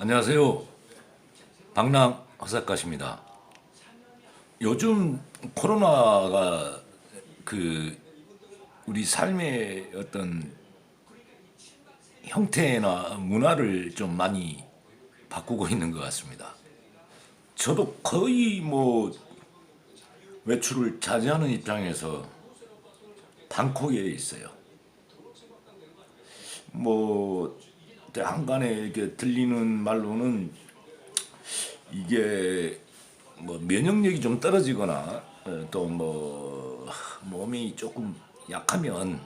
안녕하세요. 방랑 허사카십니다. 요즘 코로나가 우리 삶의 어떤 형태나 문화를 좀 많이 바꾸고 있는 것 같습니다. 저도 거의 외출을 자제하는 입장에서 방콕에 있어요. 한간에 이렇게 들리는 말로는 이게 면역력이 좀 떨어지거나 또 몸이 조금 약하면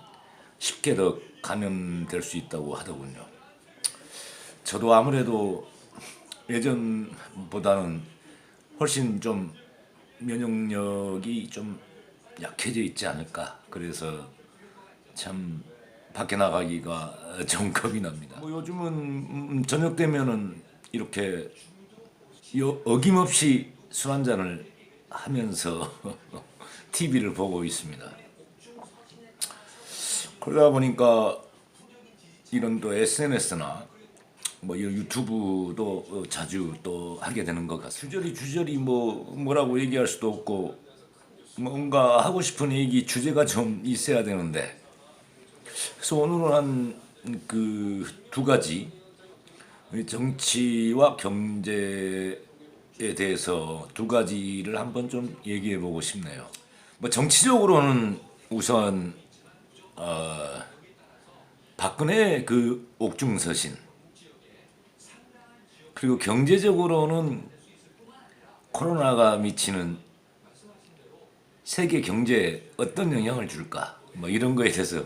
쉽게 더 감염될 수 있다고 하더군요. 저도 아무래도 예전보다는 훨씬 좀 면역력이 좀 약해져 있지 않을까. 그래서 참 밖에 나가기가 좀 겁이 납니다. 요즘은 저녁 되면은 이렇게 어김없이 술 한잔을 하면서 TV를 보고 있습니다. 그러다 보니까 이런 또 SNS나 이런 유튜브도 자주 또 하게 되는 것 같습니다. 주저리 뭐라고 얘기할 수도 없고 뭔가 하고 싶은 얘기 주제가 좀 있어야 되는데, 그래서 오늘은 한 두 가지 정치와 경제에 대해서 두 가지를 한번 좀 얘기해 보고 싶네요. 정치적으로는 우선 박근혜 옥중서신, 그리고 경제적으로는 코로나가 미치는 세계 경제에 어떤 영향을 줄까, 이런 거에 대해서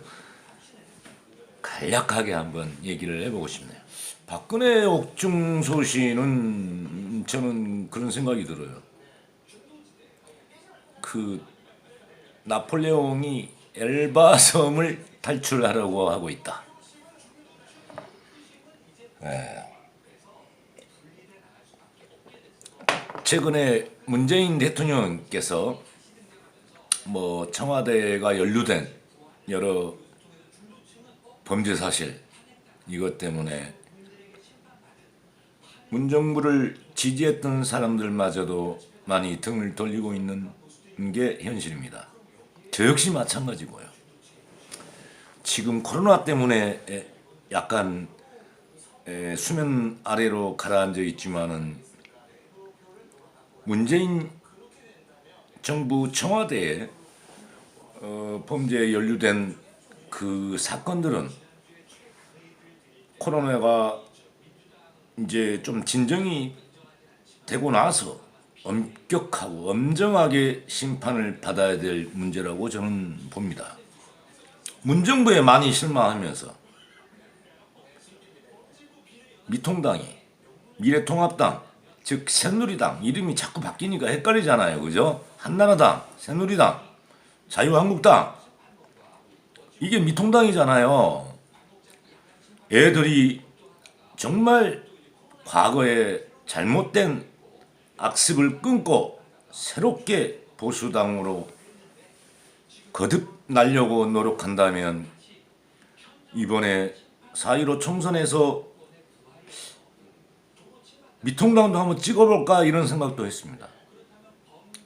간략하게 한번 얘기를 해보고 싶네요. 박근혜 옥중서신은 저는 그런 생각이 들어요. 나폴레옹이 엘바 섬을 탈출하려고 하고 있다. 최근에 문재인 대통령께서 청와대가 연루된 여러 범죄 사실, 이것 때문에 문정부를 지지했던 사람들마저도 많이 등을 돌리고 있는 게 현실입니다. 저 역시 마찬가지고요. 지금 코로나 때문에 약간 수면 아래로 가라앉아 있지만은 문재인 정부 청와대에 범죄에 연루된 사건들은 코로나가 이제 좀 진정이 되고 나서 엄격하고 엄정하게 심판을 받아야 될 문제라고 저는 봅니다. 문정부에 많이 실망하면서 미통당이 미래통합당, 즉 새누리당 이름이 자꾸 바뀌니까 헷갈리잖아요. 그죠? 한나라당, 새누리당, 자유한국당, 이게 미통당이잖아요. 애들이 정말 과거에 잘못된 악습을 끊고 새롭게 보수당으로 거듭나려고 노력한다면 이번에 4.15 총선에서 미통당도 한번 찍어볼까 이런 생각도 했습니다.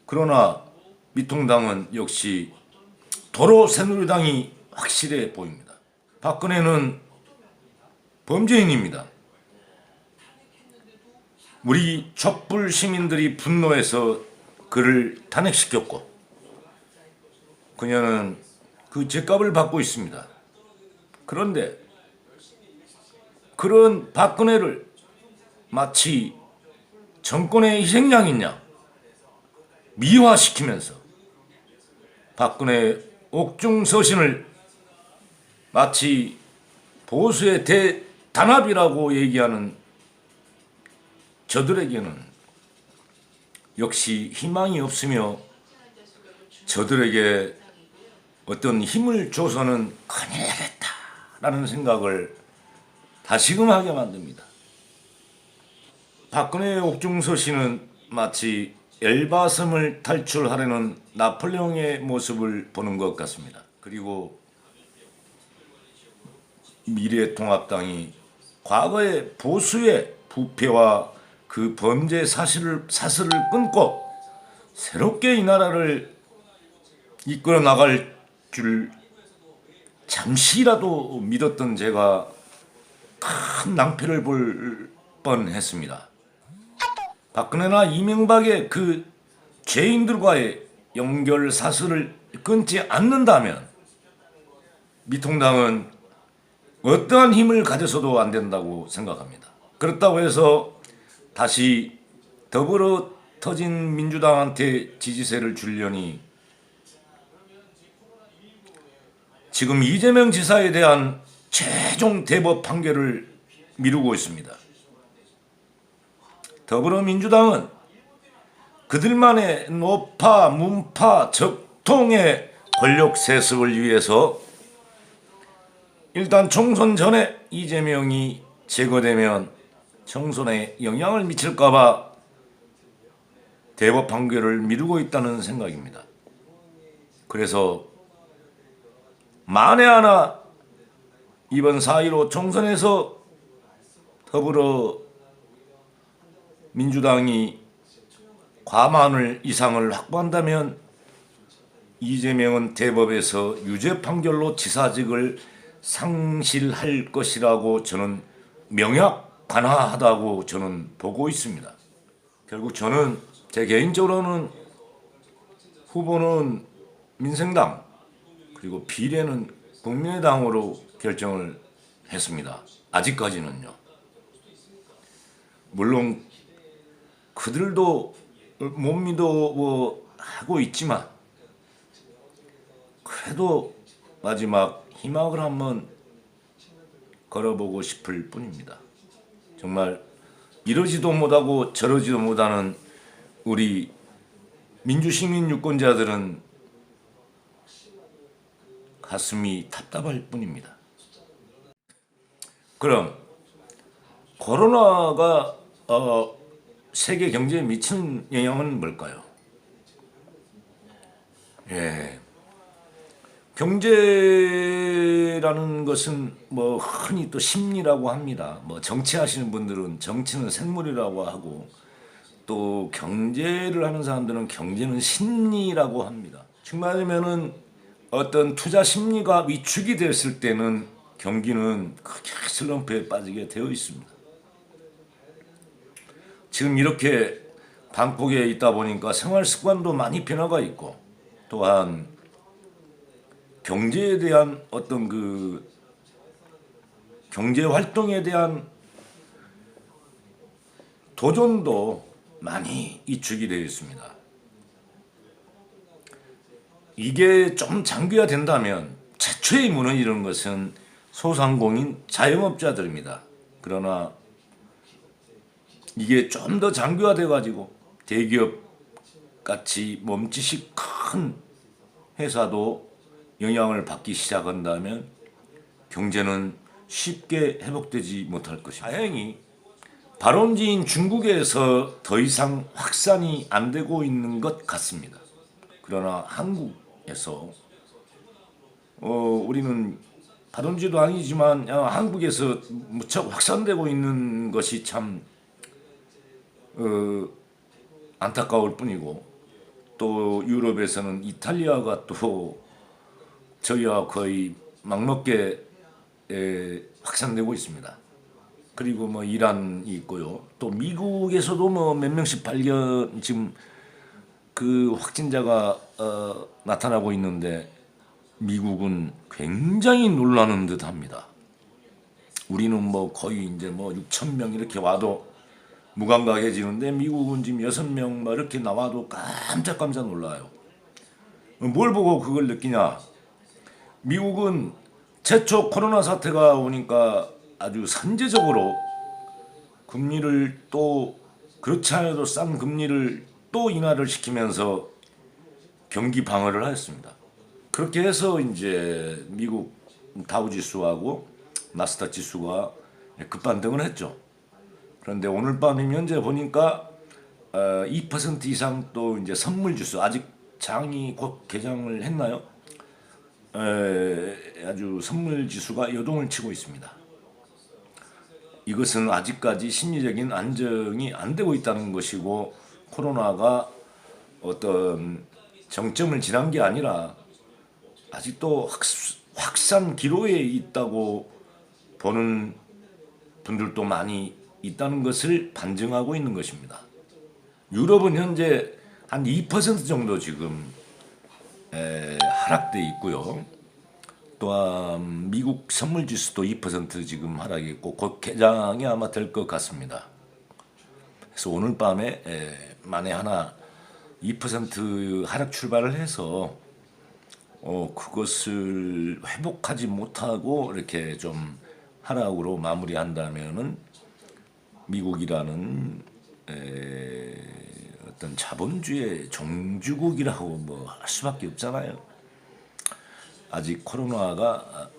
그러나 미통당은 역시 도로 새누리당이 확실해 보입니다. 박근혜는 범죄인입니다. 우리 촛불 시민들이 분노해서 그를 탄핵시켰고 그녀는 그 죗값을 받고 있습니다. 그런데 그런 박근혜를 마치 정권의 희생양이냐 미화시키면서 박근혜 옥중서신을 마치 보수의 대단합이라고 얘기하는 저들에게는 역시 희망이 없으며 저들에게 어떤 힘을 줘서는 큰일 나겠다라는 생각을 다시금 하게 만듭니다. 박근혜 옥중서신은 마치 엘바섬을 탈출하려는 나폴레옹의 모습을 보는 것 같습니다. 그리고 미래통합당이 과거의 보수의 부패와 그 범죄 사슬을 끊고 새롭게 이 나라를 이끌어 나갈 줄 잠시라도 믿었던 제가 큰 낭패를 볼 뻔했습니다. 박근혜나 이명박의 그 죄인들과의 연결 사슬을 끊지 않는다면 미통당은 어떠한 힘을 가져서도 안 된다고 생각합니다. 그렇다고 해서 다시 더불어 터진 민주당한테 지지세를 주려니 지금 이재명 지사에 대한 최종 대법 판결을 미루고 있습니다. 더불어민주당은 그들만의 노파, 문파, 적통의 권력 세습을 위해서 일단 총선 전에 이재명이 제거되면 총선에 영향을 미칠까봐 대법 판결을 미루고 있다는 생각입니다. 그래서 만에 하나 이번 4.15 총선에서 더불어민주당이 과반을 이상을 확보한다면 이재명은 대법에서 유죄 판결로 지사직을 상실할 것이라고 저는 명약관화하다고 저는 보고 있습니다. 결국 저는 제 개인적으로는 후보는 민생당 그리고 비례는 국민의당으로 결정을 했습니다. 아직까지는요. 물론 그들도 못 믿어 하고 있지만 그래도 마지막 희망을 한번 걸어보고 싶을 뿐입니다. 정말 이러지도 못하고 저러지도 못하는 우리 민주시민 유권자들은 가슴이 답답할 뿐입니다. 그럼 코로나가 세계 경제에 미치는 영향은 뭘까요? 경제라는 것은 뭐 흔히 또 심리라고 합니다. 뭐 정치하시는 분들은 정치는 생물이라고 하고 또 경제를 하는 사람들은 경제는 심리라고 합니다. 즉 말하면은 어떤 투자 심리가 위축이 됐을 때는 경기는 크게 슬럼프에 빠지게 되어 있습니다. 지금 이렇게 방콕에 있다 보니까 생활 습관도 많이 변화가 있고 또한 경제에 대한 어떤 그 경제 활동에 대한 도전도 많이 위축이 되어 있습니다. 이게 좀 장기화된다면 최초의 무너지는 것은 소상공인 자영업자들입니다. 그러나 이게 좀 더 장기화돼 가지고 대기업 같이 몸짓이 큰 회사도 영향을 받기 시작한다면 경제는 쉽게 회복되지 못할 것입니다. 다행히 발원지인 중국에서 더 이상 확산이 안 되고 있는 것 같습니다. 그러나 한국에서 우리는 발원지도 아니지만 한국에서 무척 확산되고 있는 것이 참 안타까울 뿐이고 또 유럽에서는 이탈리아가 또 저희와 거의 막먹게 확산되고 있습니다. 그리고 뭐 이란이 있고요. 또 미국에서도 뭐 몇 명씩 발견 지금 그 확진자가 나타나고 있는데 미국은 굉장히 놀라는 듯합니다. 우리는 뭐 거의 이제 뭐 6천 명 이렇게 와도 무감각해지는데 미국은 지금 6명 뭐 이렇게 나와도 깜짝깜짝 놀라요. 뭘 보고 그걸 느끼냐? 미국은 최초 코로나 사태가 오니까 아주 선제적으로 금리를 또 그렇지 않아도 싼 금리를 또 인하를 시키면서 경기 방어를 하였습니다. 그렇게 해서 이제 미국 다우 지수하고 나스닥 지수가 급반등을 했죠. 그런데 오늘 밤이면 현재 보니까 2% 이상 또 이제 선물 지수 아직 장이 곧 개장을 했나요? 아주 선물 지수가 여동을 치고 있습니다. 이것은 아직까지 심리적인 안정이 안 되고 있다는 것이고 코로나가 어떤 정점을 지난 게 아니라 아직도 확산 기로에 있다고 보는 분들도 많이 있다는 것을 반증하고 있는 것입니다. 유럽은 현재 한 2% 정도 지금 하락돼 있고요. 또한 미국 선물 지수도 2% 지금 하락했고 곧 개장이 아마 될 것 같습니다. 그래서 오늘 밤에 만에 하나 2% 하락 출발을 해서 그것을 회복하지 못하고 이렇게 좀 하락으로 마무리한다면은 미국이라는 어떤 자본주의 종주국이라고 뭐 할 수밖에 없잖아요. 아직 코로나가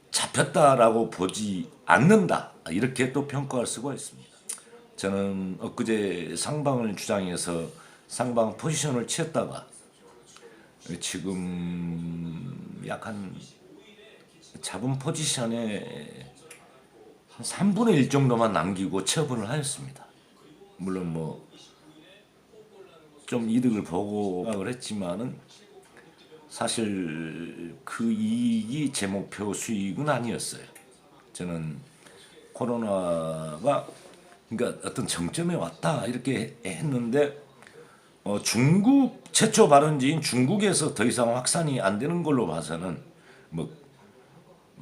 잡혔다라고 보지 않는다 이렇게 또 평가할 수가 있습니다. 저는 엊그제 상방을 주장해서 상방 포지션을 취했다가 지금 약간 잡은 포지션에 한 3분의 1 정도만 남기고 처분을 하였습니다. 물론 뭐 좀 이득을 보고 했지만은 사실 그 이익이 제 목표 수익은 아니었어요. 저는 코로나가 그러니까 어떤 정점에 왔다 이렇게 했는데 중국 최초 발원지인 중국에서 더 이상 확산이 안 되는 걸로 봐서는 뭐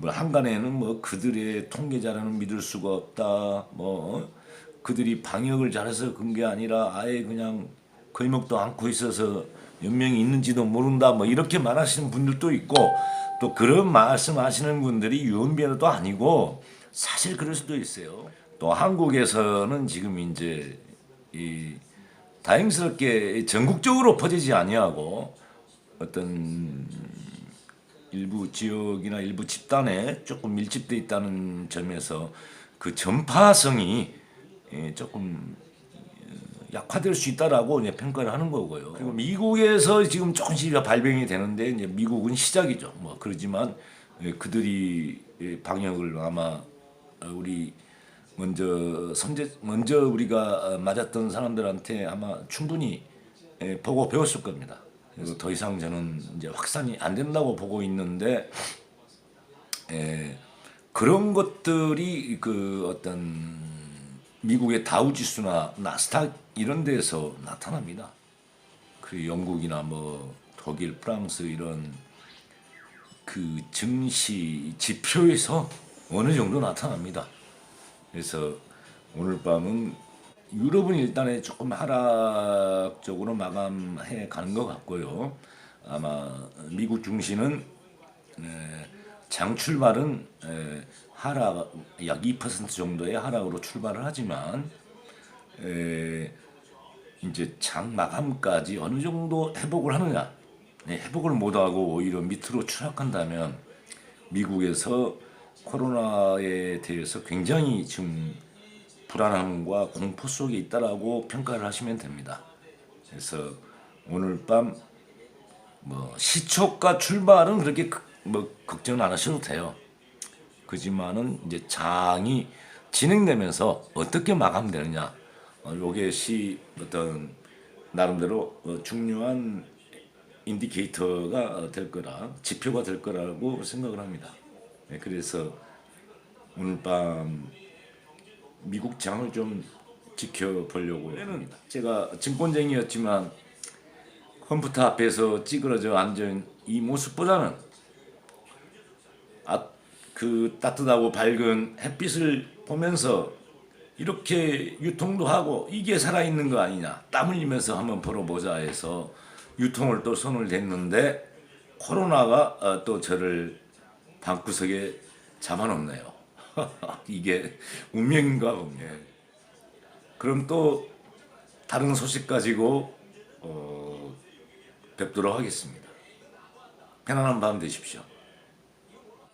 한간에는 뭐 그들의 통계자료는 믿을 수가 없다. 뭐 그들이 방역을 잘해서 그런 게 아니라 아예 그냥 거의먹도 않고 있어서 연명이 있는지도 모른다. 뭐 이렇게 말하시는 분들도 있고 또 그런 말씀하시는 분들이 유언비어도 아니고 사실 그럴 수도 있어요. 또 한국에서는 지금 이제 다행스럽게 전국적으로 퍼지지 아니하고 어떤 일부 지역이나 일부 집단에 조금 밀집돼 있다는 점에서 그 전파성이 조금 약화될 수 있다라고 이제 평가를 하는 거고요. 그리고 미국에서 지금 조금씩 발병이 되는데 이제 미국은 시작이죠. 뭐 그러지만 그들이 방역을 아마 우리 먼저 우리가 맞았던 사람들한테 아마 충분히 보고 배웠을 겁니다. 그래서 더 이상 저는 이제 확산이 안 된다고 보고 있는데 그런 것들이 그 어떤 미국의 다우지수나 나스닥 이런 데서 나타납니다. 그 영국이나 뭐 독일, 프랑스 이런 그 증시 지표에서 어느 정도 나타납니다. 그래서 오늘 밤은 유럽은 일단에 조금 하락적으로 마감해 가는 것 같고요. 아마 미국 증시는 장 출발은 하락 약 2% 정도의 하락으로 출발을 하지만 이제 장 마감까지 어느 정도 회복을 하느냐, 회복을 못하고 오히려 밑으로 추락한다면 미국에서 코로나에 대해서 굉장히 지금 불안함과 공포 속에 있다라고 평가를 하시면 됩니다. 그래서 오늘 밤 뭐 시초가 출발은 그렇게 뭐 걱정 안 하셔도 돼요. 그지만은 이제 장이 진행되면서 어떻게 마감되느냐, 요것이 어떤 나름대로 중요한 인디케이터가 될 거라 지표가 될 거라고 생각을 합니다. 그래서 오늘 밤 미국 장을 좀 지켜보려고 합니다. 제가 증권쟁이였지만 컴퓨터 앞에서 찌그러져 앉은 이 모습보다는 그 따뜻하고 밝은 햇빛을 보면서 이렇게 유통도 하고 이게 살아있는 거 아니냐, 땀 흘리면서 한번 벌어보자 해서 유통을 또 손을 댔는데 코로나가 또 저를 방구석에 잡아놓네요. 이게 운명인가 보네. 그럼 또 다른 소식 가지고 뵙도록 하겠습니다. 편안한 밤 되십시오.